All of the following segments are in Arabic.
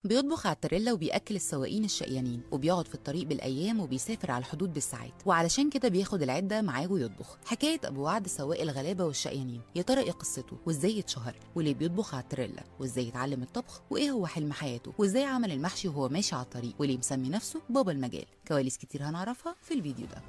بيطبخ على التريلا وبيأكل السواقين الشقيانين وبيقعد في الطريق بالأيام وبيسافر على الحدود بالساعات، وعلشان كده بياخد العدة معاه ويطبخ. حكاية أبو وعد سواق الغلابة والشقيانين، يا ترى إيه قصته وإزاي اتشهر وليه بيطبخ على التريلا وإزاي اتعلم الطبخ وإيه هو حلم حياته وإزاي عمل المحشي وهو ماشي على الطريق وليه مسمي نفسه بابا المجال؟ كواليس كتير هنعرفها في الفيديو ده.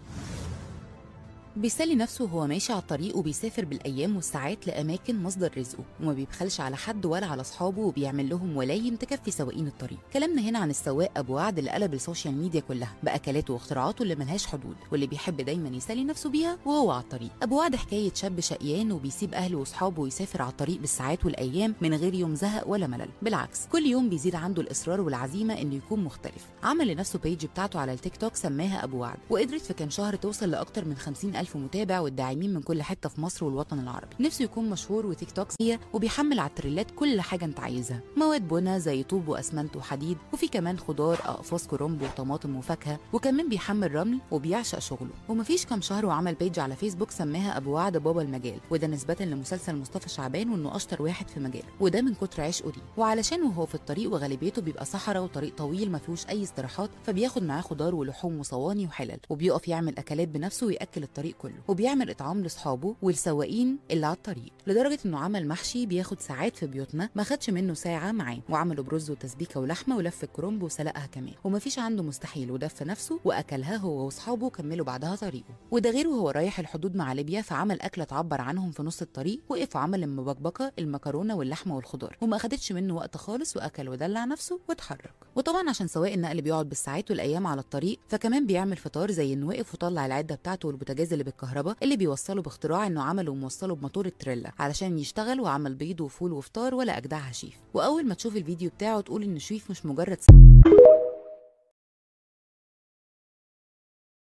بيسلي نفسه وهو ماشي على الطريق وبيسافر بالأيام والساعات لأماكن مصدر رزقه، وما بيبخلش على حد ولا على أصحابه وبيعمل لهم ولايم تكفي سواقين الطريق. كلامنا هنا عن السواق أبو وعد اللي قلب السوشيال ميديا كلها بأكلاته واختراعاته اللي ملهاش حدود واللي بيحب دايما يسلي نفسه بيها وهو على الطريق. أبو وعد حكاية شاب شقيان وبيسيب أهله وأصحابه ويسافر على الطريق بالساعات والأيام من غير يوم زهق ولا ملل، بالعكس كل يوم بيزيد عنده الإصرار والعزيمة إنه يكون مختلف. عمل لنفسه بيج بتاعته على التيك توك سماها أبو وعد، وقدرت في كام شهر توصل لأكتر من 50,000 متابع داعمين من كل حته في مصر والوطن العربي. نفسه يكون مشهور وتيك توك وبيحمل على التريلات كل حاجه انت عايزها، مواد بنا زي طوب واسمنت وحديد، وفي كمان خضار اقفاص كرنب وطماطم وفاكهه، وكمان بيحمل رمل وبيعشق شغله. ومفيش كام شهر وعمل بيج على فيسبوك سماها ابو وعد بابا المجال، وده نسبه لمسلسل مصطفى شعبان وانه اشطر واحد في مجاله، وده من كتر عشقه ليه. وعلشان وهو في الطريق وغالبيته بيبقى صحراء وطريق طويل ما فيهوش اي استراحات، فبياخد معاه خضار ولحوم وصواني وحلل، وبيقف يعمل اكلات بنفسه وياكل الطريق كله، وبيعمل اطعام لاصحابه والسواقين اللي على الطريق، لدرجه انه عمل محشي بياخد ساعات في بيوتنا ما خدش منه ساعه معاه، وعمله برز وتسبيكه ولحمه ولف الكرنب وسلقها كمان، ومفيش عنده مستحيل، ودف نفسه واكلها هو واصحابه وكملوا بعدها طريقه. وده غير وهو رايح الحدود مع ليبيا فعمل اكله تعبر عنهم في نص الطريق، وقف وعمل المبكبكه المكرونه واللحمه والخضار، وما اخدتش منه وقت خالص، واكل ودلع نفسه واتحرك. وطبعا عشان سواق النقل بيقعد بالساعات والايام على الطريق، فكمان بيعمل فطار زي انه وقف وطلع العده بتاعته والبوتاجاز اللي بالكهرباء اللي بيوصله باختراع انه عمله وموصله بموتور التريلا علشان يشتغل، وعمل بيض وفول وفطار ولا اجدعها شيف. واول ما تشوف الفيديو بتاعه تقول ان شيف مش مجرد